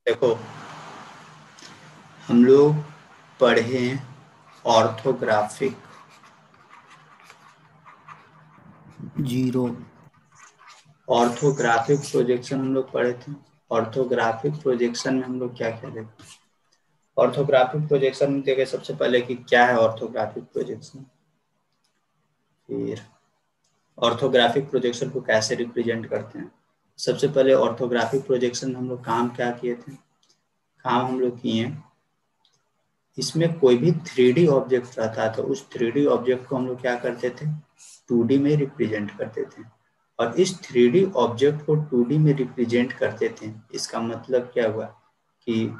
देखो, हम लोग पढ़े ऑर्थोग्राफिक जीरो। ऑर्थोग्राफिक प्रोजेक्शन हम लोग पढ़े थे। ऑर्थोग्राफिक प्रोजेक्शन में हम लोग क्या क्या देखते हैं? ऑर्थोग्राफिक प्रोजेक्शन में देखे सबसे पहले कि क्या है ऑर्थोग्राफिक प्रोजेक्शन, फिर ऑर्थोग्राफिक प्रोजेक्शन को कैसे रिप्रेजेंट करते हैं। सबसे पहले ऑर्थोग्राफिक प्रोजेक्शन हम लोग काम क्या किए थे? काम हम लोग किए, इसमें कोई भी 3D ऑब्जेक्ट रहता था, उस 3D ऑब्जेक्ट को हम लोग क्या करते थे? 2D में रिप्रेजेंट करते थे। और इस 3D ऑब्जेक्ट को 2D में रिप्रेजेंट करते थे, इसका मतलब क्या हुआ कि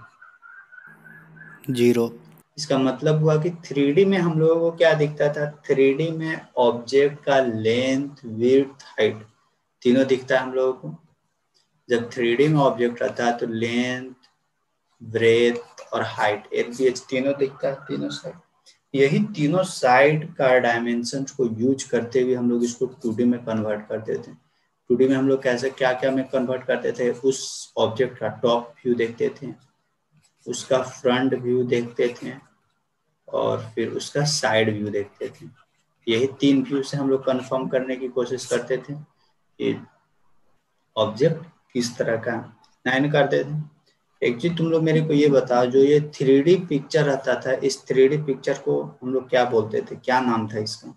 जीरो। इसका मतलब हुआ कि 3D में हम लोगों को क्या दिखता था? 3D में ऑब्जेक्ट का लेंथ, विड्थ, हाइट तीनों दिखता है हम लोगों को। जब 3D में ऑब्जेक्ट रहता है तो लेंथ, ब्रेथ और हाइट, एच तीनों दिखता है, तीनों साइड। यही तीनों साइड का डायमेंशन को यूज करते हुए हम लोग इसको 2D में कन्वर्ट करते थे। 2D में हम लोग कैसे क्या क्या में कन्वर्ट करते थे? उस ऑब्जेक्ट का टॉप व्यू देखते थे, उसका फ्रंट व्यू देखते थे और फिर उसका साइड व्यू देखते थे। यही 3 व्यू से हम लोग कंफर्म करने की कोशिश करते थे कि ऑब्जेक्ट किस तरह का नाइन करते थे। एक चीज तुम लोग मेरे को ये बताओ, जो ये 3D पिक्चर रहता था, इस 3D पिक्चर को हम लोग क्या बोलते थे? क्या नाम था इसका?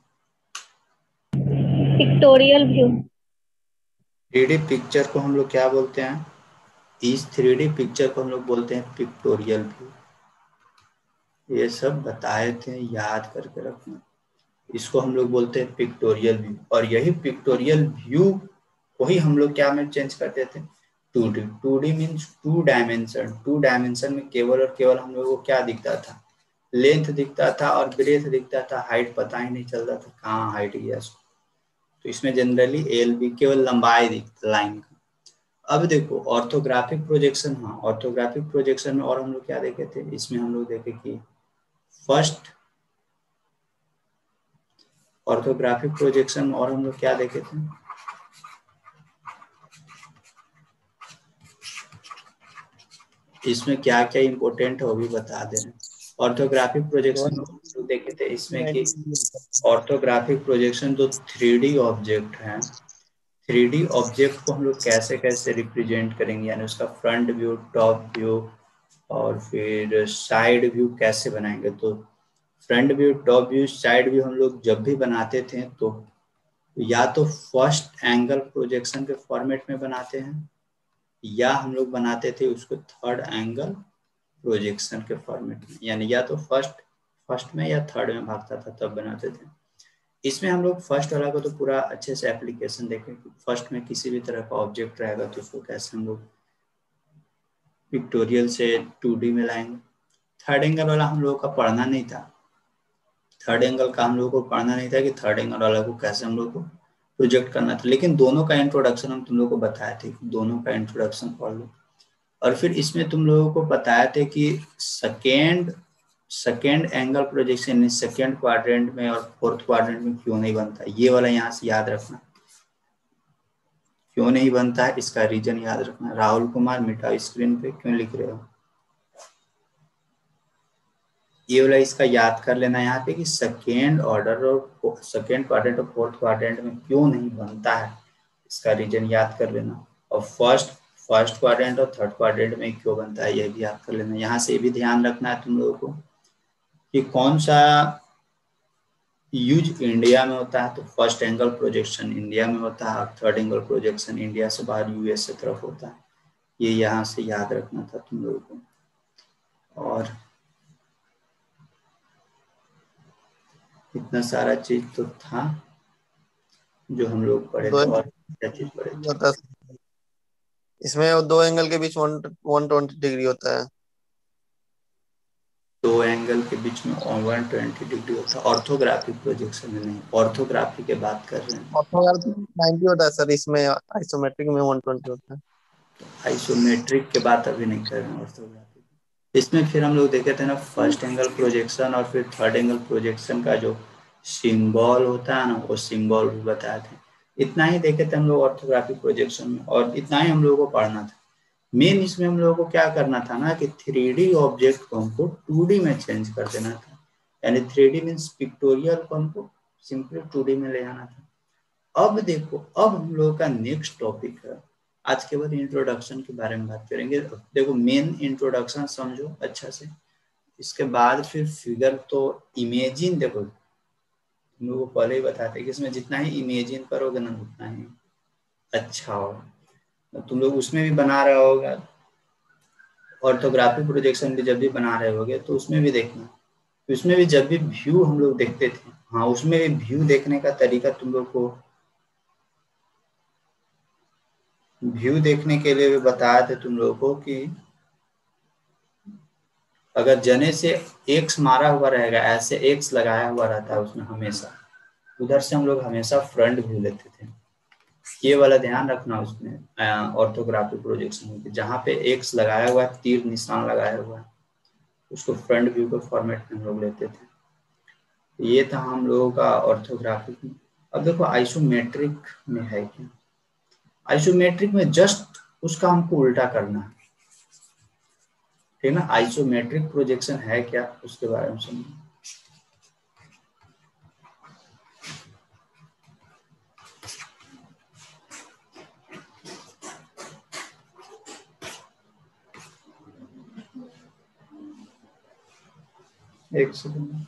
Pictorial view. 3D पिक्चर को हम लोग क्या बोलते हैं? इस 3D पिक्चर को हम लोग बोलते हैं पिक्टोरियल व्यू। ये सब बताए थे, याद करके रखना। इसको हम लोग बोलते हैं पिक्टोरियल व्यू। और यही पिक्टोरियल व्यू को ही हम लोग क्या में चेंज करते थे? 2D। 2D means 2 dimension. 2 dimension में केवल और केवल हम लोगों को क्या दिखता था? लेंथ दिखता था और ब्रेथ दिखता था, हाइट पता ही नहीं चलता था कहाँ हाइट गया। तो इसमें जनरली एल बी केवल लंबाई दिखता लाइन का। अब देखो ऑर्थोग्राफिक प्रोजेक्शन, हाँ ऑर्थोग्राफिक प्रोजेक्शन में और हम लोग क्या देखे थे? इसमें हम लोग देखे कि फर्स्ट ऑर्थोग्राफिक प्रोजेक्शन में और हम लोग क्या देखे थे? इसमें क्या क्या इंपॉर्टेंट है वो भी बता दे रहे हैं। ऑर्थोग्राफिक प्रोजेक्शन में हम लोग देखे थे इसमें कि ऑर्थोग्राफिक प्रोजेक्शन जो 3D ऑब्जेक्ट है, 3D ऑब्जेक्ट को हम लोग कैसे कैसे रिप्रेजेंट करेंगे, यानी उसका फ्रंट व्यू, टॉप व्यू और फिर साइड व्यू कैसे बनाएंगे। तो front view, top view, side view हम लोग जब भी बनाते थे तो या तो फर्स्ट एंगल प्रोजेक्शन के फॉर्मेट में बनाते हैं, या हम लोग बनाते थे उसको थर्ड एंगल प्रोजेक्शन के फॉर्मेट में, यानी या तो फर्स्ट में या थर्ड में भागता था तब बनाते थे। इसमें हम लोग फर्स्ट वाला को तो पूरा अच्छे से एप्लीकेशन देखें। फर्स्ट में किसी भी तरह का ऑब्जेक्ट रहेगा तो उसको कैसे हम लोग पिक्टोरियल से 2D में लाएंगे। थर्ड एंगल वाला हम लोगों का पढ़ना नहीं था। थर्ड एंगल का हम लोगों को पढ़ना नहीं था कि थर्ड एंगल वाला को कैसे हम लोग को प्रोजेक्ट करना था, लेकिन दोनों का इंट्रोडक्शन हम तुम लोग को बताए थे, दोनों का इंट्रोडक्शन पढ़ लो। और फिर इसमें तुम लोगों को बताया थे कि second angle projection second quadrant में और फोर्थ क्वाड्रेंट में क्यों नहीं बनता, ये वाला यहाँ से याद रखना। क्यों नहीं बनता है इसका रीजन याद रखना। राहुल कुमार मिटाओ स्क्रीन पे, क्यों लिख रहे हो? ये वाला इसका याद कर लेना यहाँ पे कि सेकेंड ऑर्डर और सेकेंड क्वाड्रेंट और फोर्थ क्वाड्रेंट में क्यों नहीं बनता है, इसका रीजन याद कर लेना। और फर्स्ट क्वाड्रेंट और थर्ड क्वाड्रेंट में क्यों बनता है ये भी याद कर लेना। यहाँ से भी ध्यान रखना है तुम लोगों को कि कौन सा यूज इंडिया में होता है। तो फर्स्ट एंगल प्रोजेक्शन इंडिया में होता है, थर्ड एंगल प्रोजेक्शन इंडिया से बाहर यूएस से तरफ होता है। ये यहाँ से याद रखना था तुम लोगों को। और इतना सारा चीज तो था जो हम लोग पढ़े दो थे। और क्या चीज पढ़े थे? होता है इसमें, वो दो एंगल के बीच 120 डिग्री होता है। दो एंगल के बीच में 120 डिग्री होता है ऑर्थोग्राफिक प्रोजेक्शन में, नहीं ऑर्थोग्राफी की बात कर रहे हैं। ऑर्थोग्राफिक 90 होता है सर, इसमें आइसोमेट्रिक में 120 होता है। आइसोमेट्रिक के बात अभी नहीं कर रहे हैं, ऑर्थोग्राफी। इसमें फिर हम लोग देखे थे ना फर्स्ट एंगल प्रोजेक्शन और फिर थर्ड एंगल प्रोजेक्शन का जो सिंबल होता है ना, वो सिंबल भी बताए थे। इतना ही देखे थे हम लोग ऑर्थोग्राफिक प्रोजेक्शन में, और इतना ही हम लोगों को पढ़ना था। मेन इसमें हम लोगों को क्या करना था ना कि 3D ऑब्जेक्ट को हमको 2D में चेंज कर देना था, यानी 3D मीन्स पिक्टोरियल को हमको सिंपली 2D में ले आना था। अब देखो, अब हम लोगों का नेक्स्ट टॉपिक है, आज के बाद इंट्रोडक्शन के बारे में बात करेंगे। देखो मेन इंट्रोडक्शन समझो अच्छा से, इसके बाद फिर फिगर तो इमेजिन, देखो तुम लोगों को पहले ही बताते कि इसमें जितना ही इमेजिन करोगे ना उतना ही अच्छा होगा। तुम लोग उसमें भी बना रहे होगा, ऑर्थोग्राफिक प्रोजेक्शन भी जब भी बना रहे होगे तो उसमें भी देखना, तो उसमें भी जब भी व्यू हम लोग देखते थे, हाँ उसमें भी व्यू देखने का तरीका तुम लोग को, व्यू देखने के लिए भी बताया थे तुम लोगों को कि अगर जने से एक्स मारा हुआ रहेगा, ऐसे एक्स लगाया हुआ रहता है उसमें हमेशा, उधर से हम लोग हमेशा फ्रंट व्यू लेते थे। ये वाला ध्यान रखना उसमें ऑर्थोग्राफिक प्रोजेक्शन में, जहाँ पे एक्स लगाया हुआ है, तीर निशान लगाया हुआ है, उसको फ्रंट व्यू के फॉर्मेट में हम लोग लेते थे। ये था हम लोगों का ऑर्थोग्राफिक में। अब देखो आइसोमेट्रिक में है क्या, आइसोमेट्रिक में जस्ट उसका हमको उल्टा करना है, ठीक ना। आइसोमेट्रिक प्रोजेक्शन है क्या उसके बारे में सुनिए। एक सेकंड,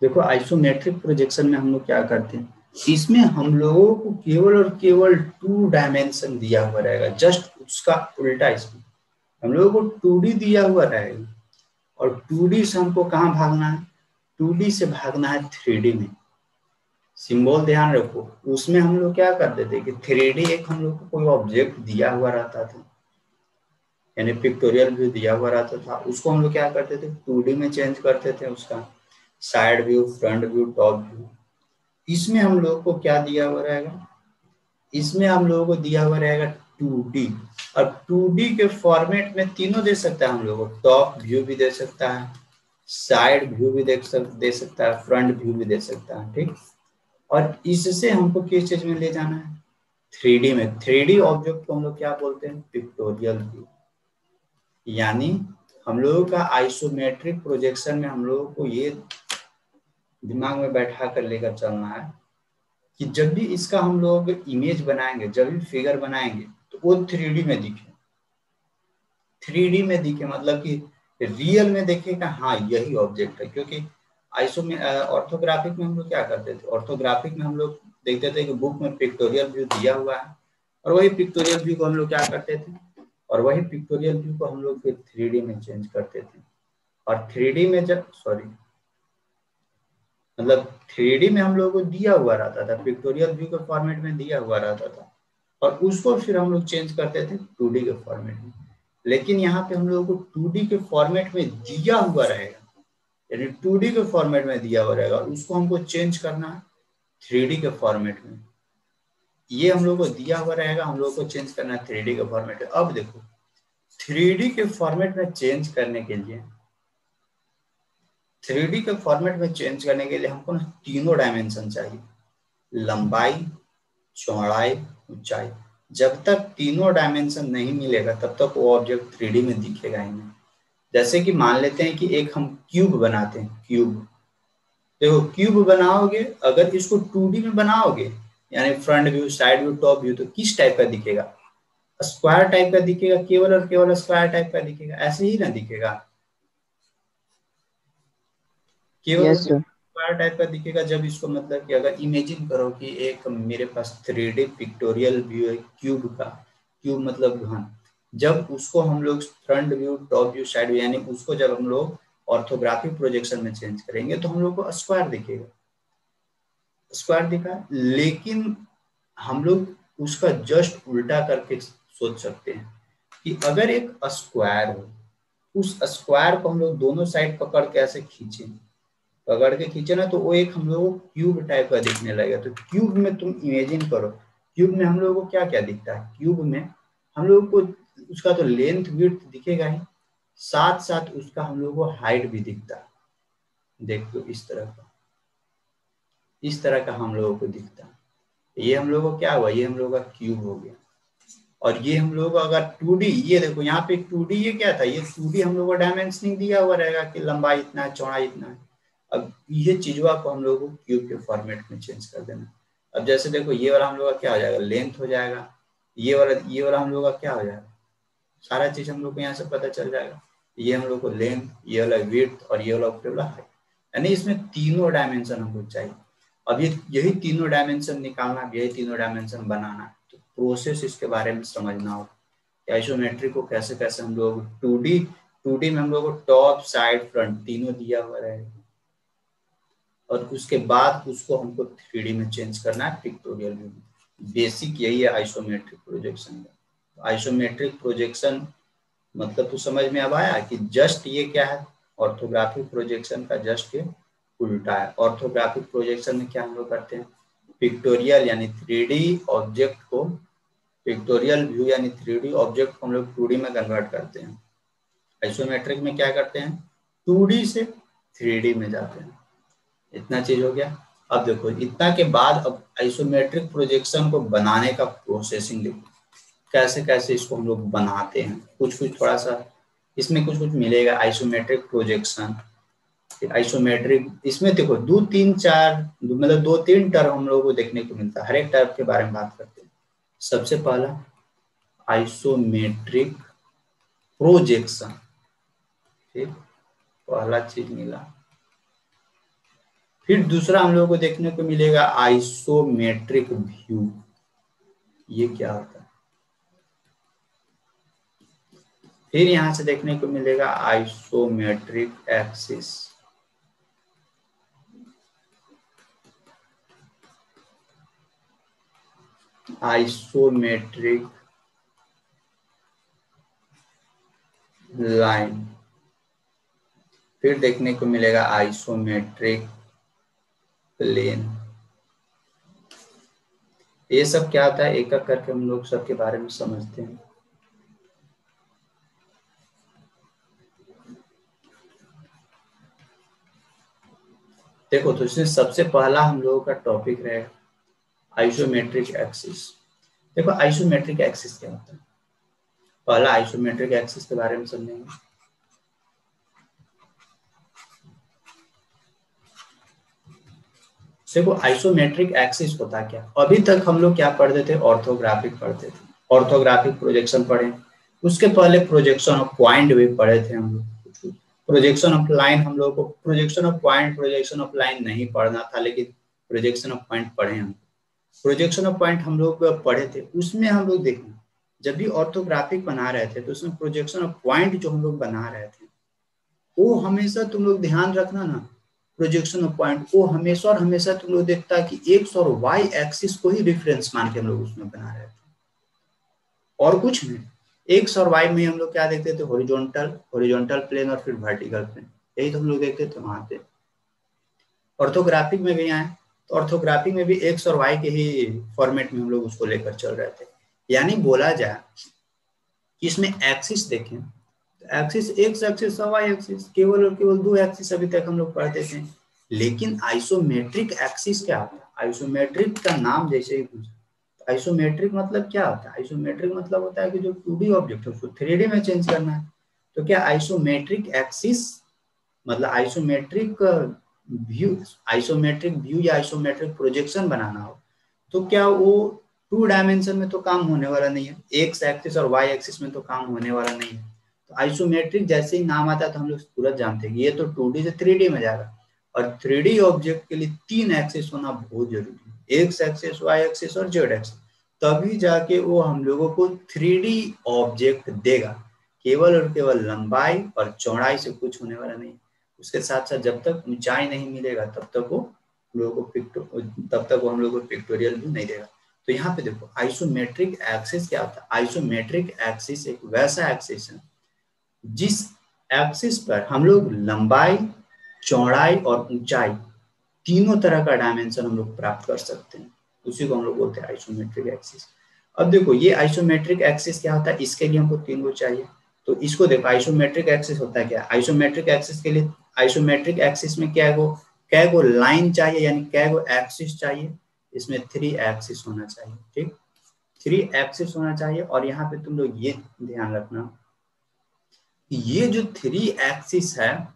देखो आइसोमेट्रिक प्रोजेक्शन में हम लोग क्या करते हैं, इसमें हम लोगों को केवल और केवल 2 डायमेंशन दिया हुआ रहेगा, जस्ट उसका उल्टा इसमें हम लोगों को 2D दिया हुआ रहेगा, और 2D से हमको कहाँ भागना है, 2D से भागना है 3D में। सिंबल ध्यान रखो, उसमें हम लोग क्या करते थे कि 3D एक हम लोग को कोई ऑब्जेक्ट दिया हुआ रहता था, यानी पिक्टोरियल व्यू दिया हुआ रहता था, उसको हम लोग क्या करते थे 2D में चेंज करते थे, उसका side view, front view, top view. इसमें हम लोग को क्या दिया हुआ रहेगा, इसमें हम लोगों को दिया हुआ रहेगा 2D, और 2D के फॉर्मेट में तीनों दे सकता है हम लोग को, टॉप व्यू भी दे सकता है, साइड व्यू भी दे सकता है, फ्रंट व्यू भी दे सकता है, ठीक। और इससे हमको किस चीज में ले जाना है, 3D में। 3D ऑब्जेक्ट को हम लोग क्या बोलते हैं, पिक्टोरियल व्यू। यानी हम लोगों का आइसोमेट्रिक प्रोजेक्शन में हम लोगों को ये दिमाग में बैठा कर लेकर चलना है कि जब भी इसका हम लोग इमेज बनाएंगे, जब भी फिगर बनाएंगे, तो वो 3D में दिखे, 3D में दिखे मतलब कि रियल में देखेगा, हाँ यही ऑब्जेक्ट है। क्योंकि आइसो में ऑर्थोग्राफिक में हम लोग क्या करते थे, ऑर्थोग्राफिक में हम लोग देखते थे कि बुक में पिक्टोरियल व्यू दिया हुआ है, और वही पिक्टोरियल व्यू को हम लोग क्या करते थे, और वही पिक्टोरियल व्यू को हम लोग फिर 3D में चेंज करते थे। और 3D में जब मतलब 3D में हम लोगों को दिया हुआ रहता था, पिक्टोरियल व्यू के फॉर्मेट में दिया हुआ रहता था, और उसको फिर हम लोग चेंज करते थे 2D के फॉर्मेट में। लेकिन यहाँ पे हम लोगों को 2D के फॉर्मेट में दिया हुआ रहेगा, यानी 2D के फॉर्मेट में दिया हुआ रहेगा, और उसको हमको चेंज करना है 3D के फॉर्मेट में। ये हम लोग को दिया हुआ रहेगा, हम लोग को चेंज करना है 3D के फॉर्मेट में। अब देखो 3D के फॉर्मेट में चेंज करने के लिए, 3D के फॉर्मेट में चेंज करने के लिए हमको ना तीनों डायमेंशन चाहिए, लंबाई, चौड़ाई, ऊंचाई। जब तक तीनों डायमेंशन नहीं मिलेगा तब तक वो ऑब्जेक्ट 3D में दिखेगा ही नहीं। जैसे कि मान लेते हैं कि एक हम क्यूब बनाते हैं, क्यूब, देखो क्यूब बनाओगे, अगर इसको 2D में बनाओगे, यानी front view, side view, top view, तो किस टाइप का दिखेगा, स्क्वायर टाइप का दिखेगा, केवल और केवल स्क्वायर टाइप का दिखेगा, ऐसे ही ना दिखेगा, केवल यस सर। स्क्वायर टाइप का दिखेगा। जब इसको मतलब कि अगर इमेजिन करो कि एक मेरे पास 3D पिक्टोरियल व्यू है क्यूब का, क्यूब मतलब घन, जब उसको हम लोग front view, top view, side view, यानी उसको जब हम लोग ऑर्थोग्राफिक प्रोजेक्शन में चेंज करेंगे तो हम लोग को स्क्वायर दिखेगा, स्क्वायर दिखा। लेकिन हम लोग उसका जस्ट उल्टा करके सोच सकते हैं कि अगर एक स्क्वायर हो, उस स्क्वायर को हम लोग दोनों साइड पकड़ के ऐसे खींचे, पकड़ के खींचे ना, तो वो एक हम लोग को क्यूब टाइप का दिखने लगेगा। तो क्यूब में तुम इमेजिन करो, क्यूब में हम लोगों को क्या क्या दिखता है, क्यूब में हम लोगों को उसका तो लेंथ विड्थ दिखेगा ही, साथ साथ उसका हम लोग को हाइट भी दिखता है। देख लो इस तरह का हम लोगों को दिखता है। ये हम लोगों को क्या हुआ, ये हम लोगों का क्यूब हो गया। और ये हम लोग अगर 2D, ये देखो यहाँ पे 2D, ये क्या था, ये 2D हम लोग को डायमेंशनिंग दिया हुआ रहेगा कि लंबाई इतना है, चौड़ाई इतना है। अब ये चीजों को हम लोग को क्यूब के फॉर्मेट में चेंज कर देना। अब जैसे देखो ये वाला हम लोग का क्या हो जाएगा, लेंथ हो जाएगा। ये वाला हम लोग का क्या हो जाएगा, सारा चीज हम लोग को यहाँ से पता चल जाएगा। ये हम लोग को लेंथ, ये वाला विड्थ और ये वाला हाइट, यानी इसमें तीनों डायमेंशन हमको चाहिए। अब यही तीनों डायमेंशन निकालना, यही तीनों डायमेंशन बनाना है। तो प्रोसेस इसके बारे में समझना होगा। आइसोमेट्रिक को कैसे कैसे हम लोग 2D में हम लोग को टॉप साइड फ्रंट तीनों दिया हुआ रहेगा, और उसके बाद उसको हमको 3D में चेंज करना है पिक्टोरियल व्यू में। बेसिक यही है आइसोमेट्रिक प्रोजेक्शन का। आइसोमेट्रिक प्रोजेक्शन मतलब तो समझ में अब आया कि जस्ट ये क्या है, ऑर्थोग्राफिक प्रोजेक्शन का जस्ट ये उल्टा है। ऑर्थोग्राफिक प्रोजेक्शन में क्या हम लोग करते हैं, पिक्टोरियल यानी 3D ऑब्जेक्ट को, पिक्टोरियल व्यू यानी 3D ऑब्जेक्ट को हम लोग 2D में कन्वर्ट करते हैं। आइसोमेट्रिक में क्या करते हैं, 2D से 3D में जाते हैं। इतना चीज हो गया। अब देखो इतना के बाद अब आइसोमेट्रिक प्रोजेक्शन को बनाने का प्रोसेसिंग देखो, कैसे कैसे इसको हम लोग बनाते हैं। कुछ थोड़ा सा इसमें कुछ मिलेगा। आइसोमेट्रिक प्रोजेक्शन, आइसोमेट्रिक, इसमें देखो 2-3 टर्म हम लोगों को देखने को मिलता है। हर एक टर्म के बारे में बात करते हैं। सबसे पहला आइसोमेट्रिक प्रोजेक्शन, ठीक, पहला चीज मिला। फिर दूसरा हम लोगों को देखने को मिलेगा आइसोमेट्रिक व्यू। ये क्या होता है। फिर यहां से देखने को मिलेगा आइसोमेट्रिक एक्सिस। Isometric line. फिर देखने को मिलेगा आइसोमेट्रिक प्लेन। ये सब क्या होता है, एक एक करके हम लोग सबके बारे में समझते हैं। देखो तो इसमें सबसे पहला हम लोगों का टॉपिक रहेगा आइसोमेट्रिक एक्सिस। देखो आइसोमेट्रिक एक्सिस क्या होता है, पहला आइसोमेट्रिक एक्सिस के बारे में समझेंगे। देखो आइसोमेट्रिक एक्सिस होता क्या, अभी तक हम लोग क्या पढ़ते थे, ऑर्थोग्राफिक पढ़ते थे, ऑर्थोग्राफिक प्रोजेक्शन पढ़े। उसके पहले प्रोजेक्शन ऑफ पॉइंट भी पढ़े थे हम लोग। प्रोजेक्शन ऑफ लाइन हम लोग को, projection of point, projection of line नहीं पढ़ना था, लेकिन प्रोजेक्शन ऑफ पॉइंट पढ़े हम। प्रोजेक्शन ऑफ पॉइंट हम लोग पढ़े थे। उसमें हम लोग देखना, जब भी ऑर्थोग्राफिक बना रहे थे तो उसमें प्रोजेक्शन ऑफ पॉइंट जो हम लोग बना रहे थे, वो हमेशा तुम लोग ध्यान रखना ना, प्रोजेक्शन ऑफ पॉइंट वो हमेशा और हमेशा तुम लोग देखता है कि एक्स और वाई एक्सिस को ही रेफरेंस मान के हम लोग उसमें बना रहे थे, और कुछ नहीं। एक्स और वाई में हम लोग क्या देखते थे, हॉरिजॉन्टल प्लेन और फिर वर्टिकल प्लेन, यही तो हम लोग देखते थे वहां पे। ऑर्थोग्राफिक में भी आए तो ऑर्थोग्राफिक में भी एक्स और वाई के ही फॉर्मेट में हम लोग उसको लेकर चल रहे थे। यानी बोला जाए कि इसमें एक्सिस देखें, एक्सिस एक्स एक्सिस और वाई एक्सिस, केवल और केवल 2 एक्सिस अभी तक हम लोग पढ़ते थे। लेकिन आइसोमेट्रिक एक्सिस क्या होता है, आइसोमेट्रिक का नाम जैसे ही पूछा, आइसोमेट्रिक मतलब क्या होता है, आइसोमेट्रिक मतलब होता है कि जो 2D ऑब्जेक्ट है उसको 3D में चेंज करना है। तो क्या आइसोमेट्रिक एक्सिस मतलब आइसोमेट्रिक व्यू या आइसोमेट्रिक प्रोजेक्शन बनाना हो, तो क्या वो 2 डायमेंशन में तो काम होने वाला नहीं है, एक्स एक्सिस और वाई एक्सिस में तो काम होने वाला नहीं है। तो आइसोमेट्रिक जैसे ही नाम आता है तो हम लोग तुरंत जानते हैं कि ये तो 2D से 3D में जाएगा। और 3D ऑब्जेक्ट के लिए 3 एक्सिस होना बहुत जरूरी है, एक्स एक्सिस, वाई एक्सिस और जेड एक्सिस, तभी जाके वो हम लोगों को 3D ऑब्जेक्ट देगा। केवल और केवल लंबाई और चौड़ाई से कुछ होने वाला नहीं। उसके साथ साथ जब तक ऊंचाई नहीं मिलेगा तब तक वो हम लोगों को पिक्टोरियल भी नहीं देगा। तो यहाँ पे देखो आइसोमेट्रिक एक्सिस क्या होता है, आइसोमेट्रिक एक्सिस एक वैसा एक्सिस है जिस एक्सिस पर हम लोग लंबाई, चौड़ाई और ऊंचाई तीनों तरह का डायमेंशन हम लोग प्राप्त कर सकते हैं, उसी को हम लोग बोलते हैं आइसोमेट्रिक एक्सिस। अब देखो ये आइसोमेट्रिक एक्सिस क्या होता है, इसके लिए हमको 3 वो चाहिए। तो इसको देखो, आइसोमेट्रिक एक्सिस होता है क्या, आइसोमेट्रिक एक्सिस के लिए आइसोमेट्रिक एक्सिस में क्या गो लाइन चाहिए, यानी क्या गो एक्सिस चाहिए, इसमें 3 एक्सिस होना चाहिए। ठीक, 3 एक्सिस होना चाहिए। और यहाँ पे तुम लोग ये ध्यान रखना, ये जो 3 एक्सिस है,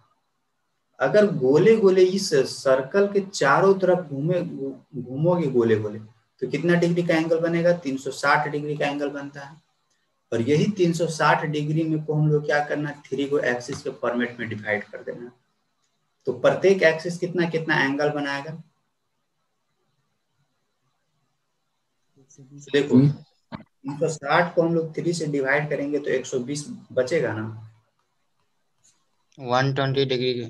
अगर गोले गोले इस सर्कल के चारों तरफ घूमोगे गोले गोले, तो कितना डिग्री का एंगल बनेगा, 360 डिग्री का एंगल बनता है। और यही 360 डिग्री में को हम लोग क्या करना, 3 को एक्सिस के फॉर्मेट में डिवाइड कर देना। तो प्रत्येक एक्सिस कितना कितना एंगल बनाएगा, देखो 360 को हम लोग 3 से डिवाइड करेंगे तो 120 बचेगा ना, 120 डिग्री के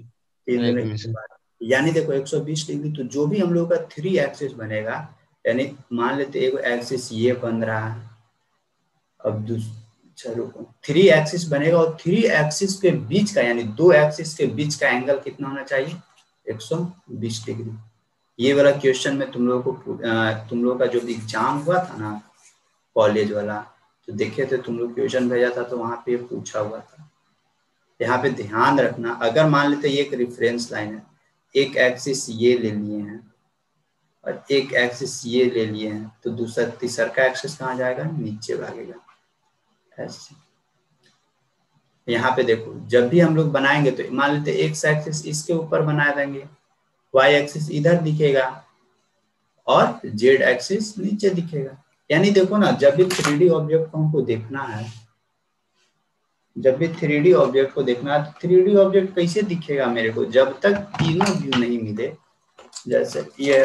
एक में से। यानी देखो 120 डिग्री, तो जो भी हम लोग का 3 एक्सिस बनेगा, यानी मान लेते एक एक्सिस ये बन रहा है, अब चलो 3 एक्सिस बनेगा, और 3 एक्सिस के बीच का, यानी 2 एक्सिस के बीच का एंगल कितना होना चाहिए, 120 डिग्री। ये वाला क्वेश्चन में तुम लोग का जो एग्जाम हुआ था ना कॉलेज वाला, तो देखे थे तुम लोग, क्वेश्चन भेजा था तो वहां पे पूछा हुआ था। यहाँ पे ध्यान रखना, अगर मान लेते ये एक रेफरेंस लाइन है, एक एक्सिस ये ले लिए हैं और एक एक्सिस ये ले लिए हैं, तो दूसरा तीसरा का एक्सिस कहाँ जाएगा, नीचे भागेगा ऐसे। यहाँ पे देखो, जब भी हम लोग बनाएंगे तो मान लेते एक्स एक्सिस इसके ऊपर बना देंगे, वाई एक्सिस इधर दिखेगा और जेड एक्सिस नीचे दिखेगा। यानी देखो ना, जब भी 3D ऑब्जेक्ट को हमको देखना है, जब भी 3D ऑब्जेक्ट को देखना है, तो 3D ऑब्जेक्ट कैसे दिखेगा मेरे को, जब तक तीनों व्यू नहीं मिले। जैसे ये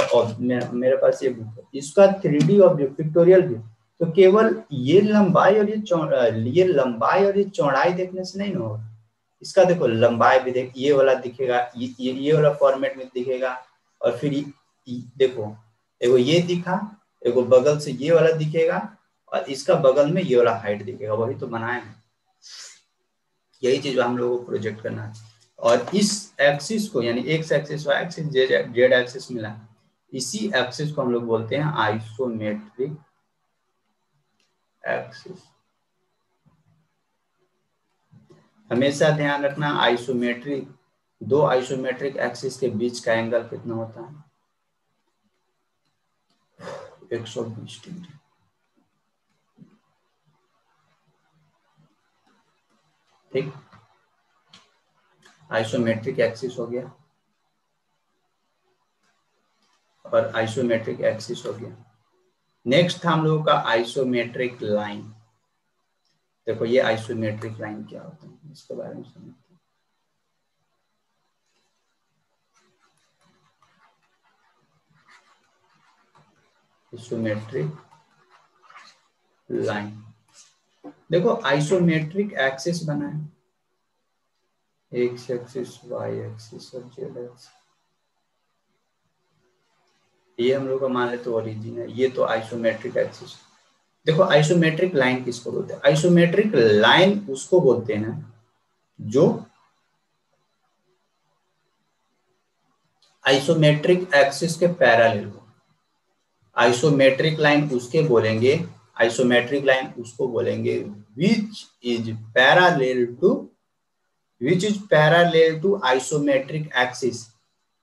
मेरे पास ये बुक है, इसका 3D ऑब्जेक्ट पिक्टोरियल व्यू, तो केवल ये लंबाई और ये लंबाई और ये चौड़ाई देखने से नहीं ना होगा, इसका देखो लंबाई भी देख, ये वाला दिखेगा, ये वाला फॉर्मेट में दिखेगा, और फिर देखो एगो ये दिखा, एगो बगल से ये वाला दिखेगा, और इसका बगल में ये वाला हाइट दिखेगा, वही तो बनाए हैं। यही चीज हम लोगों को प्रोजेक्ट करना है। और इस एक्सिस को, यानी X axis, Y axis, Z axis मिला, इसी एक्सिस को हम लोग बोलते हैं आइसोमेट्रिक एक्सिस। हमेशा ध्यान रखना, आइसोमेट्रिक, 2 आइसोमेट्रिक एक्सिस के बीच का एंगल कितना होता है, 120 डिग्री। ठीक, आइसोमेट्रिक एक्सिस हो गया और आइसोमेट्रिक एक्सिस हो गया। नेक्स्ट था हम लोगों का आइसोमेट्रिक लाइन। देखो ये आइसोमेट्रिक लाइन क्या होता है, इसके बारे में समझते हैं। आइसोमेट्रिक लाइन, देखो आइसोमेट्रिक एक्सिस बना है, एक्स एक्सिस, वाई एक्सिस और जेड एक्सिस। ये हम लोग का मान लेते तो ओरिजिन है, ये तो आइसोमेट्रिक एक्सिस। देखो आइसोमेट्रिक लाइन किसको बोलते हैं, आइसोमेट्रिक लाइन उसको बोलते हैं जो आइसोमेट्रिक एक्सिस के पैरेलल हो। आइसोमेट्रिक लाइन उसके बोलेंगे, आइसोमेट्रिक लाइन उसको बोलेंगे which is parallel to isometric axis.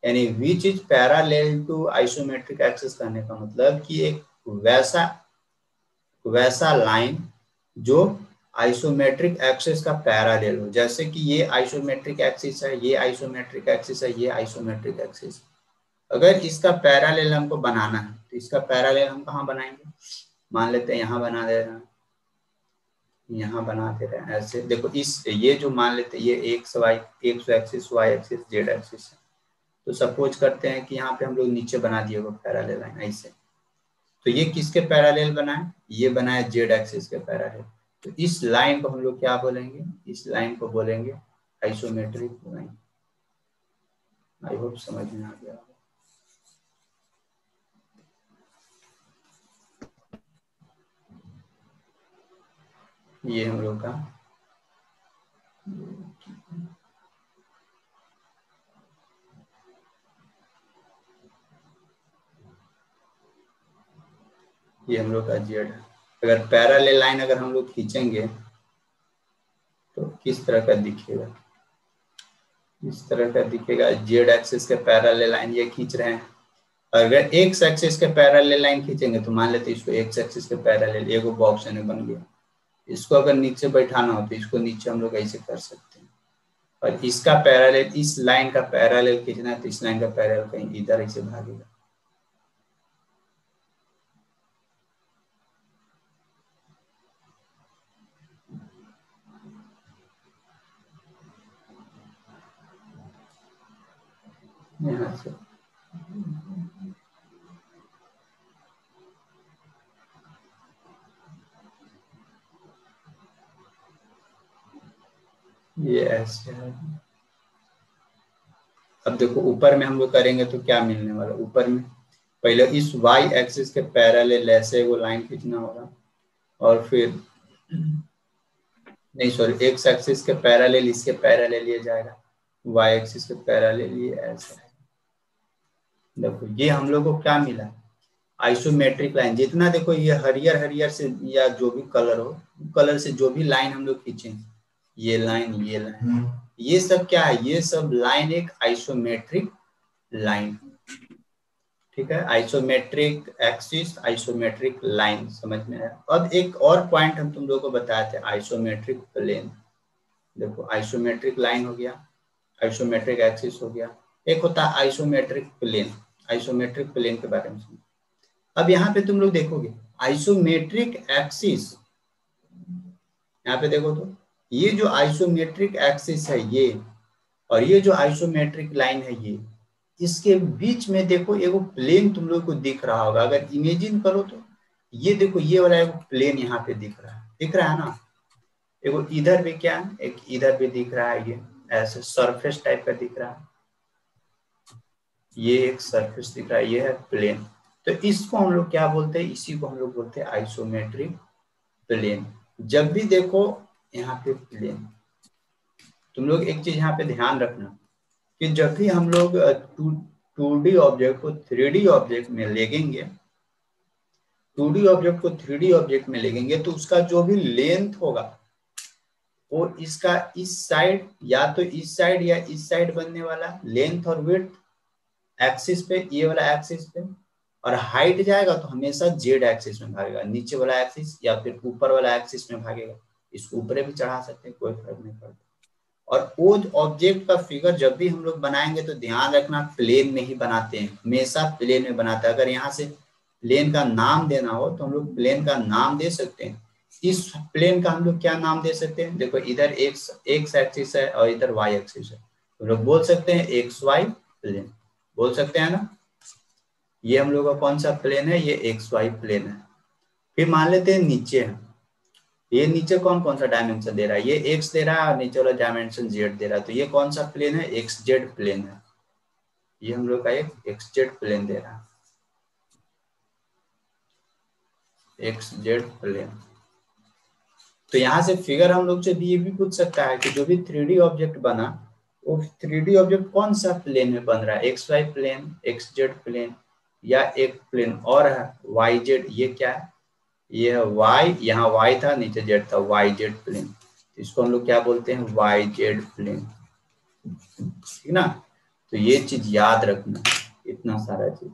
यानी which is parallel to isometric axis कहने का मतलब कि एक वैसा लाइन जो आइसोमेट्रिक एक्सिस का पैरेलल हो। जैसे कि ये आइसोमेट्रिक एक्सिस है, ये आइसोमेट्रिक एक्सिस है, ये आइसोमेट्रिक एक्सिस। अगर इसका पैरेलल हमको बनाना है तो इसका पैरेलल हम कहाँ बनाएंगे, मान लेते हैं यहाँ बना दे रहे हैं, यहाँ बना दे रहे हैं ऐसे। देखो इस ये जो मान लेते हैं ये X axis, Y axis, Z axis है। तो सपोज करते हैं कि यहाँ पे हम लोग नीचे बना दिए वो पैरेलल लाइन ऐसे, तो ये किसके पैरेलल बनाए, ये बनाए जेड एक्सिस के पैरेलल। तो इस लाइन को हम लोग क्या बोलेंगे, इस लाइन को बोलेंगे आइसोमेट्रिक लाइन। आई होप समझ में आ गया। ये हम लोग का जेड है। अगर पैरेलल लाइन अगर हम लोग खींचेंगे तो इस तरह का दिखेगा, इस तरह का दिखेगा। जेड एक्सिस के पैरेलल लाइन ये खींच रहे हैं। अगर एक्स एक्सिस के पैरेलल लाइन खींचेंगे तो मान लेते इसको एक्स एक्सिस के पैरेलल एगो बॉक्स बन गया। इसको अगर नीचे बैठाना हो तो इसको नीचे हम लोग ऐसे कर सकते हैं, और इसका पैरेलल, इस लाइन का पैरेलल खींचना है तो इस लाइन का पैरेलल कहीं इधर ऐसे भागेगा। यहाँ से ये ऐसे है। अब देखो ऊपर में हम लोग करेंगे तो क्या मिलने वाला, ऊपर में पहले इस y एक्सिस के पैरेलल ऐसे वो लाइन खींचना होगा, और फिर नहीं सॉरी, x एक्सिस के पैरेलल इसके पैरेलल ये जाएगा, y एक्सिस के पैरेलल ये ऐसा है। देखो ये हम लोग को क्या मिला, आइसोमेट्रिक लाइन। जितना देखो ये हरियर हरियर से या जो भी कलर हो, कलर से जो भी लाइन हम लोग खींचे, ये लाइन, ये लाइन, ये सब क्या है, ये सब लाइन एक आइसोमेट्रिक लाइन। ठीक है, आइसोमेट्रिक एक्सिस, आइसोमेट्रिक लाइन, समझ में आया। अब एक और पॉइंट हम तुम लोगों को बताए थे, आइसोमेट्रिक प्लेन। देखो आइसोमेट्रिक लाइन हो गया, आइसोमेट्रिक एक्सिस हो गया, एक होता है आइसोमेट्रिक प्लेन। आइसोमेट्रिक प्लेन के बारे में सुनो। अब यहाँ पे तुम लोग देखोगे आइसोमेट्रिक एक्सिस, यहाँ पे देखो तो ये जो आइसोमेट्रिक एक्सिस है ये, और ये जो आइसोमेट्रिक लाइन है ये, इसके बीच में देखो एगो प्लेन तुम लोग को दिख रहा होगा। अगर इमेजिन करो तो ये देखो ये वाला एगो प्लेन यहाँ पे दिख रहा है, दिख रहा है ना। एगो इधर भी क्या है, एक इधर भी दिख रहा है, ये ऐसे सरफेस टाइप का दिख रहा है, ये एक सरफेस दिख रहा है, ये है प्लेन। तो इसको हम लोग क्या बोलते हैं, इसी को हम लोग बोलते हैं आइसोमेट्रिक प्लेन। जब भी देखो यहाँ पे प्लेन, तुम लोग एक चीज यहाँ पे ध्यान रखना कि जब भी हम लोग 2D ऑब्जेक्ट को 3D ऑब्जेक्ट में लेंगे, 2D ऑब्जेक्ट को 3D ऑब्जेक्ट में लेंगे तो उसका जो भी लेंथ होगा वो इसका इस साइड या तो इस साइड या इस साइड बनने वाला लेंथ और विड्थ एक्सिस पे, ये वाला एक्सिस पे, और हाइट जाएगा तो हमेशा जेड एक्सिस में भागेगा, नीचे वाला एक्सिस या फिर ऊपर वाला एक्सिस में भागेगा। इसको ऊपर भी चढ़ा सकते हैं, कोई फर्क नहीं पड़ता। और वो ऑब्जेक्ट का फिगर जब भी हम लोग बनाएंगे तो ध्यान रखना प्लेन में ही बनाते हैं, हमेशा प्लेन में बनाते हैं। अगर यहाँ से प्लेन का नाम देना हो तो हम लोग प्लेन का नाम दे सकते हैं। इस प्लेन का हम लोग क्या नाम दे सकते हैं, देखो इधर एक्स एक्सिस है और इधर वाई एक्सिस है, तो लोग बोल सकते हैं एक्स वाई प्लेन, बोल सकते हैं ना। ये हम लोग का कौन सा प्लेन है, ये एक्स वाई प्लेन है। फिर मान लेते हैं नीचे है, ये नीचे कौन कौन सा डायमेंशन दे रहा है, ये एक्स दे रहा है और नीचे वाला डायमेंशन जेड दे रहा है, तो ये कौन सा प्लेन है, एक्स जेड प्लेन है। ये हम लोग का एक एक्स जेड प्लेन दे रहा है, एक्स जेड प्लेन। तो यहाँ से फिगर हम लोग से ये भी पूछ सकता है कि जो भी 3D ऑब्जेक्ट बना वो 3D ऑब्जेक्ट कौन सा प्लेन में बन रहा है, X Y plane, X Z plane, या एक प्लेन और है वाई जेड। ये क्या है, ये है वाई, यहाँ वाई था नीचे जेड था, वाई जेड प्लेन। इसको हम लोग क्या बोलते हैं, वाई जेड प्लेन, ठीक ना। तो ये चीज याद रखना, इतना सारा चीज।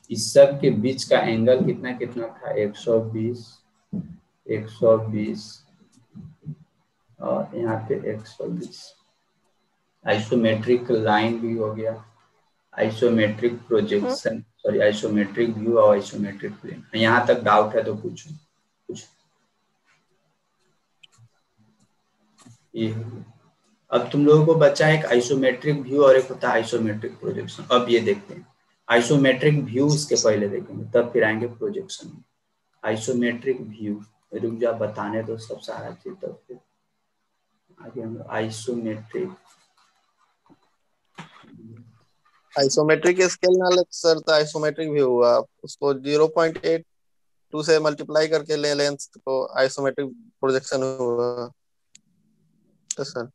इस सब के बीच का एंगल कितना कितना था, 120, 120 और यहाँ पे 120। आइसोमेट्रिक लाइन भी हो गया, isometric projection, sorry isometric view और आइसोमेट्रिक प्लेन। यहाँ तक डाउट है तो पूछो कुछ। ये अब तुम लोगों को बचा एक आइसोमेट्रिक व्यू और एक होता है आइसोमेट्रिक प्रोजेक्शन। अब ये देखते हैं आइसोमेट्रिक व्यू, इसके पहले देखेंगे तब फिर आएंगे प्रोजेक्शन में। आइसोमेट्रिक व्यू, रुक जा बताने तो सब सारा चीज, तब फिर आगे हम आइसोमेट्रिक। आइसोमेट्रिक स्केल ना ले सर, तो आइसोमेट्रिक भी हुआ, उसको 0.82 से मल्टीप्लाई करके ले लेंथ तो आइसोमेट्रिक प्रोजेक्शन हुआ। तो सर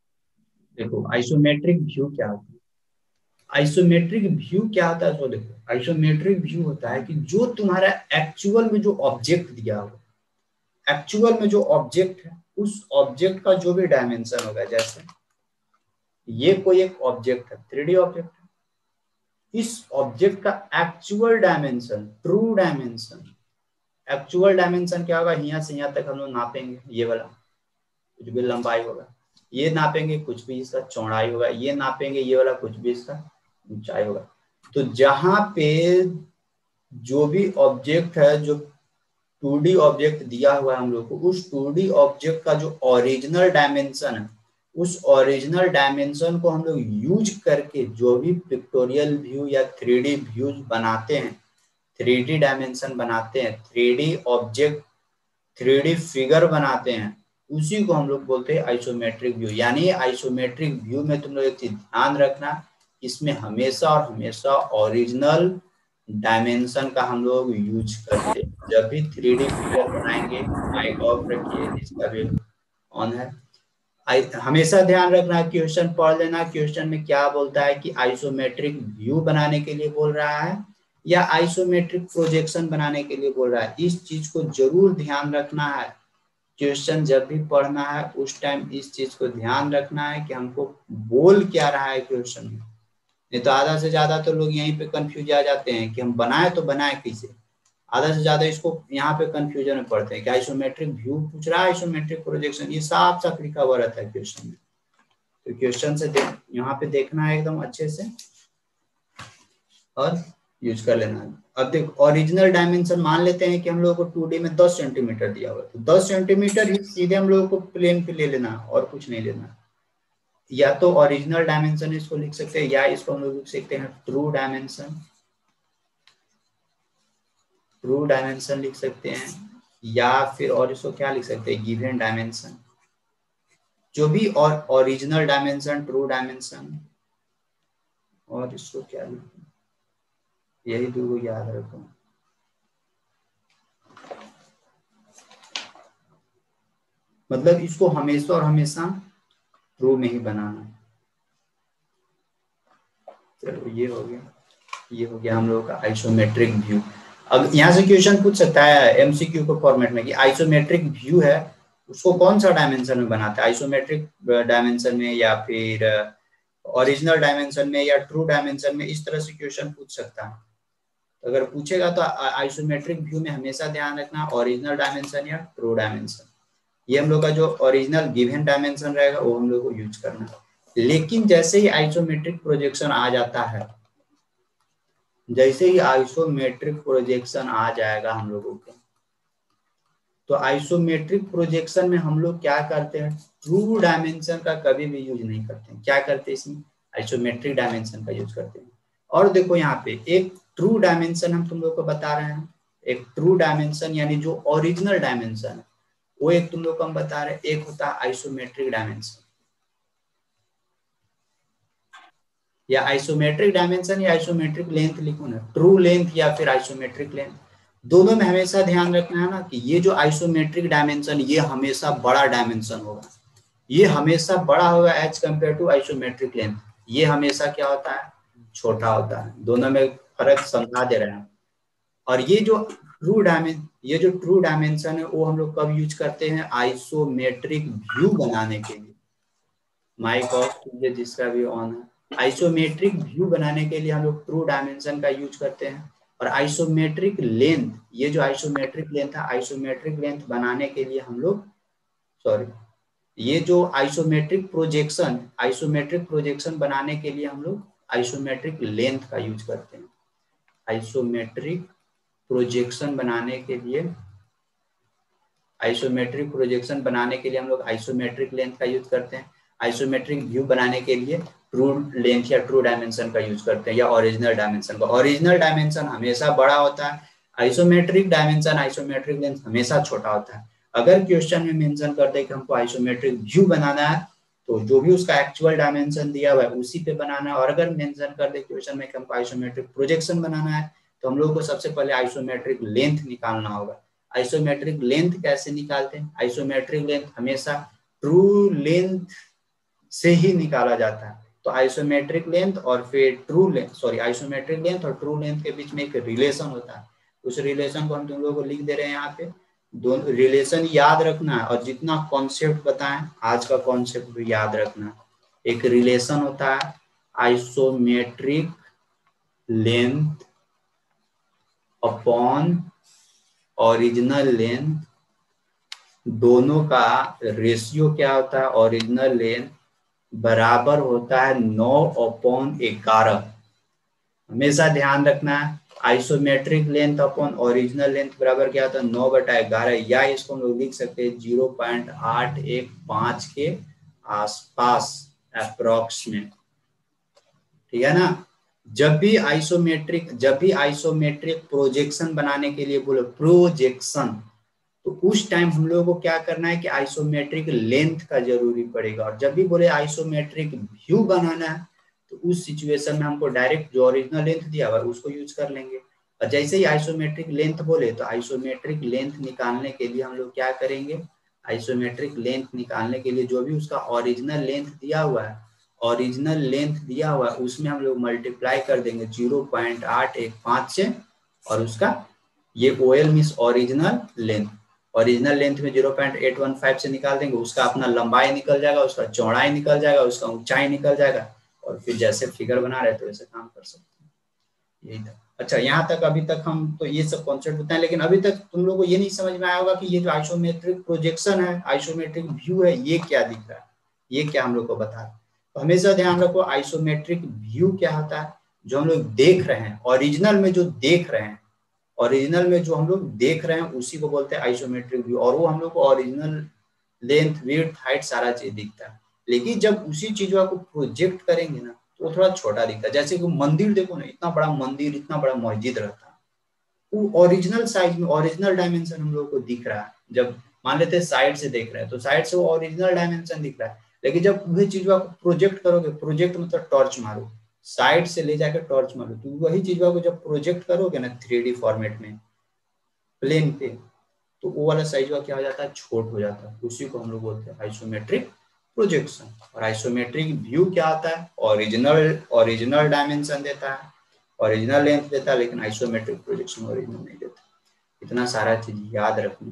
देखो आइसोमेट्रिक व्यू क्या होता है, आइसोमेट्रिक व्यू क्या होता है, तो देखो आइसोमेट्रिक व्यू होता है कि जो तुम्हारा एक्चुअल में जो ऑब्जेक्ट दिया हो, एक्चुअल में जो ऑब्जेक्ट है उस ऑब्जेक्ट का जो भी डायमेंशन होगा, जैसे ये कोई एक ऑब्जेक्ट है, 3D ऑब्जेक्ट है, इस ऑब्जेक्ट का actual dimension, true dimension, actual dimension क्या होगा, यहाँ से यहाँ तक हम लोग नापेंगे, ये वाला कुछ भी लंबाई होगा, ये नापेंगे कुछ भी इसका चौड़ाई होगा, ये नापेंगे ये वाला कुछ भी इसका ऊंचाई होगा। तो जहां पे जो भी ऑब्जेक्ट है, जो 2D ऑब्जेक्ट दिया हुआ है हम लोग को, उस 2D ऑब्जेक्ट का जो ओरिजिनल डायमेंशन है, उस ओरिजिनल डायमेंशन को हम लोग यूज करके जो भी पिक्टोरियल व्यू या 3D व्यूज बनाते हैं, 3D डायमेंशन बनाते हैं, 3D ऑब्जेक्ट, 3D फिगर बनाते हैं, उसी को हम लोग बोलते हैं आइसोमेट्रिक व्यू। यानी आइसोमेट्रिक व्यू में तुम लोग एक चीज ध्यान रखना, इसमें हमेशा और हमेशा ओरिजिनल डायमेंशन का हम लोग यूज करते हैं। जब भी 3D फिगर बनाएंगे, माइक ऑफ रखिए, इसका भी ऑन है, हमेशा ध्यान रखना, क्वेश्चन पढ़ लेना, क्वेश्चन में क्या बोलता है कि आइसोमेट्रिक व्यू बनाने के लिए बोल रहा है या आइसोमेट्रिक प्रोजेक्शन बनाने के लिए बोल रहा है। इस चीज को जरूर ध्यान रखना है, क्वेश्चन जब भी पढ़ना है उस टाइम इस चीज को ध्यान रखना है कि हमको बोल क्या रहा है क्वेश्चन में। नहीं तो आधा से ज्यादा तो लोग यहीं पे कंफ्यूज आ जाते हैं कि हम बनाए तो बनाए कैसे, आधा से ज्यादा इसको यहाँ पे कंफ्यूजन में पड़ते हैं कि आइसोमेट्रिक व्यू पूछ रहा है, आइसोमेट्रिक प्रोजेक्शन, ये साफ साफ लिखा हुआ रहता है क्वेश्चन में। तो क्वेश्चन से यहाँ पे देखना है एकदम अच्छे से और यूज कर लेना है। अब देखो ओरिजिनल डायमेंशन मान लेते हैं कि हम लोगों को 2D में 10 सेंटीमीटर दिया हुआ है, तो 10 सेंटीमीटर ही सीधे हम लोगों को प्लेन पे ले लेना और कुछ नहीं लेना। या तो ओरिजिनल डायमेंशन इसको लिख सकते हैं या इसको हम लोग लिख सकते हैं ट्रू डायमेंशन, ट्रू डायमेंशन लिख सकते हैं, या फिर और इसको क्या लिख सकते हैं, गिवन डायमेंशन, जो भी और ओरिजिनल डायमेंशन, ट्रू डायमेंशन, और इसको क्या लिखें, यही दो याद रखो। मतलब इसको हमेशा और हमेशा ट्रू में ही बनाना। चलो ये हो गया, ये हो गया हम लोगों का आइसोमेट्रिक व्यू। अब यहाँ से क्वेश्चन पूछ सकता है एमसीक्यू के फॉर्मेट में कि आइसोमेट्रिक व्यू है उसको कौन सा डायमेंशन में बनाते हैं, आइसोमेट्रिक डायमेंशन में या फिर ओरिजिनल डायमेंशन में या ट्रू डायमेंशन में, इस तरह से क्वेश्चन पूछ सकता है। अगर पूछेगा तो आइसोमेट्रिक व्यू में हमेशा ध्यान रखना ओरिजिनल डायमेंशन या ट्रू डायमेंशन, ये हम लोग का जो ओरिजिनल गिवन डायमेंशन रहेगा वो हम लोग को यूज करना है। लेकिन जैसे ही आइसोमेट्रिक प्रोजेक्शन आ जाता है, जैसे ही आइसोमेट्रिक प्रोजेक्शन आ जाएगा हम लोगों को, तो आइसोमेट्रिक प्रोजेक्शन में हम लोग क्या करते हैं, ट्रू डायमेंशन का कभी भी यूज नहीं करते हैं। क्या करते हैं इसमें, आइसोमेट्रिक डायमेंशन का यूज करते हैं। और देखो यहाँ पे एक ट्रू डायमेंशन हम तुम लोग को बता रहे हैं, एक ट्रू डायमेंशन यानी जो ओरिजिनल डायमेंशन है वो एक तुम लोग को हम बता रहे हैं, एक होता है आइसोमेट्रिक डायमेंशन। या आइसोमेट्रिक डायमेंशन या आइसोमेट्रिक लेंथ लिखो ना, ट्रू लेंथ या फिर आइसोमेट्रिक लेंथ, दोनों में हमेशा ध्यान रखना है ना कि ये जो आइसोमेट्रिक डायमेंशन ये हमेशा बड़ा डायमेंशन होगा, ये हमेशा बड़ा होगा as compared to isometric length, ये हमेशा क्या होता है, छोटा होता है। दोनों में फर्क समझा दे रहे हैं। और ये जो ट्रू डायमेंशन है वो हम लोग कब यूज करते हैं, आइसोमेट्रिक व्यू बनाने के लिए। माइक ऑफ कीजिए जिसका भी ऑन है। आइसोमेट्रिक व्यू बनाने के लिए हम लोग ट्रू डायमेंशन का यूज करते हैं। और आइसोमेट्रिक लेंथ, ये जो आइसोमेट्रिक लेंथ है, आइसोमेट्रिक लेंथ बनाने के लिए हम लोग, सॉरी, ये जो आइसोमेट्रिक प्रोजेक्शन बनाने के लिए हम लोग आइसोमेट्रिक लेंथ का यूज करते हैं। आइसोमेट्रिक प्रोजेक्शन बनाने के लिए हम लोग आइसोमेट्रिक लेंथ का यूज करते हैं। आइसोमेट्रिक व्यू बनाने के लिए ट्रू लेंथ या ट्रू डायमेंशन का यूज करते हैं, या ओरिजिनल डायमेंशन का। ओरिजिनल डायमेंशन हमेशा बड़ा होता है, आइसोमेट्रिक डायमेंशन, आइसोमेट्रिक लेंथ हमेशा छोटा होता है। अगर क्वेश्चन में मेंशन करते हैं कि हमको आइसोमेट्रिक व्यू बनाना है तो जो भी उसका एक्चुअल डायमेंशन दिया हुआ है उसी पे बनाना है। और अगर मेंशन कर दे क्वेश्चन में कि हमको आइसोमेट्रिक प्रोजेक्शन बनाना है तो हम लोग को सबसे पहले आइसोमेट्रिक लेंथ निकालना होगा। आइसोमेट्रिक लेंथ कैसे निकालते हैं, आइसोमेट्रिक लेंथ हमेशा ट्रू लेंथ से ही निकाला जाता है। तो आइसोमेट्रिक लेंथ और फिर आइसोमेट्रिक लेंथ और ट्रू लेंथ के बीच में एक रिलेशन होता है। उस रिलेशन को हम तुम लोगों को लिख दे रहे हैं यहाँ पे, दोनों रिलेशन याद रखना है और जितना कॉन्सेप्ट बताएं आज का कॉन्सेप्ट भी याद रखना। एक रिलेशन होता है isometric length upon original length, दोनों का रेशियो क्या होता है, ओरिजिनल लेंथ बराबर होता है 9/11। हमेशा ध्यान रखना है isometric length upon original length बराबर क्या होता है 9/11, या इसको हम लोग लिख सकते हैं 0.815 के आसपास अप्रोक्सीमेट। ठीक है ना। जब भी आइसोमेट्रिक प्रोजेक्शन बनाने के लिए बोलो प्रोजेक्शन, तो उस टाइम हम लोगों को क्या करना है कि आइसोमेट्रिक लेंथ का जरूरी पड़ेगा। और जब भी बोले आइसोमेट्रिक व्यू बनाना है तो उस सिचुएशन में हमको डायरेक्ट जो ओरिजिनल लेंथ दिया हुआ है उसको यूज कर लेंगे। और जैसे ही आइसोमेट्रिक लेंथ बोले तो आइसोमेट्रिक लेंथ निकालने के लिए हम लोग क्या करेंगे, आइसोमेट्रिक लेंथ निकालने के लिए जो भी उसका ओरिजिनल लेंथ दिया हुआ है, ओरिजिनल लेंथ दिया हुआ है उसमें हम लोग मल्टीप्लाई कर देंगे 0.815 से, और उसका ये OL means original length, original length में 0.815 से निकाल देंगे, उसका अपना लंबाई निकल जाएगा, उसका चौड़ाई निकल जाएगा, उसका ऊंचाई निकल जाएगा, और फिर जैसे फिगर बना रहे तो वैसे काम कर सकते हैं। यही था। अच्छा, यहाँ तक अभी तक हम तो ये सब कॉन्सेप्ट बताएं, लेकिन अभी तक तुम लोगों को ये नहीं समझ में आया होगा कि ये जो आइसोमेट्रिक प्रोजेक्शन है, आइसोमेट्रिक व्यू है, ये क्या दिख रहा है, ये क्या हम लोग को बता रहा है। तो हमेशा ध्यान रखो आइसोमेट्रिक व्यू क्या होता है, जो हम लोग देख रहे हैं ओरिजिनल में, जो देख रहे हैं ओरिजिनल में जो हम लोग देख रहे हैं उसी को बोलते हैं आइसोमेट्रिक व्यू, और वो हम लोग को ओरिजिनल लेंथ विड्थ हाइट सारा चीज दिखता है। लेकिन जब उसी चीज को प्रोजेक्ट करेंगे ना तो वो थोड़ा छोटा दिखता है। जैसे कि मंदिर देखो ना, इतना बड़ा मंदिर, इतना बड़ा मस्जिद रहता है, वो ओरिजिनल साइज में ओरिजिनल डायमेंशन हम लोग को दिख रहा है। जब मान लेते हैं साइड से देख रहे हैं तो साइड से वो ओरिजिनल डायमेंशन दिख रहा है, लेकिन जब वही चीज को प्रोजेक्ट करोगे, प्रोजेक्ट मतलब टॉर्च मारो, साइड से ले जाकर टॉर्च मारो, तो वही चीज को जब प्रोजेक्ट करोगे ना 3D फॉर्मेट में प्लेन पे, तो वो वाला साइज का क्या हो जाता है, छोट हो जाता है। उसी को हम लोग बोलते हैं आइसोमेट्रिक प्रोजेक्शन। और आइसोमेट्रिक व्यू क्या आता है, ओरिजिनल डायमेंशन देता है, ओरिजिनल लेंथ देता है, लेकिन आइसोमेट्रिक प्रोजेक्शन ओरिजिनल नहीं देता। इतना सारा चीज याद रखना,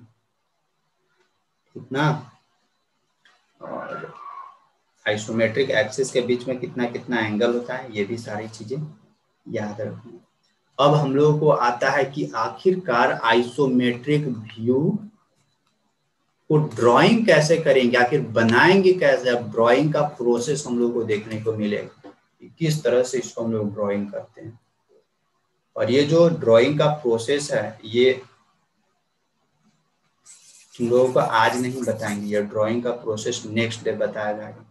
ठीक ना। और आइसोमेट्रिक एक्सिस के बीच में कितना कितना एंगल होता है, ये भी सारी चीजें याद रखना। अब हम लोगों को आता है कि आखिरकार आइसोमेट्रिक व्यू को ड्राइंग कैसे करेंगे, आखिर बनाएंगे कैसे। अब ड्राइंग का प्रोसेस हम लोग को देखने को मिलेगा कि किस तरह से इसको हम लोग ड्राइंग करते हैं। और ये जो ड्राइंग का प्रोसेस है ये हम लोगों को आज नहीं बताएंगे, ये ड्राइंग का प्रोसेस नेक्स्ट डे बताया जाएगा।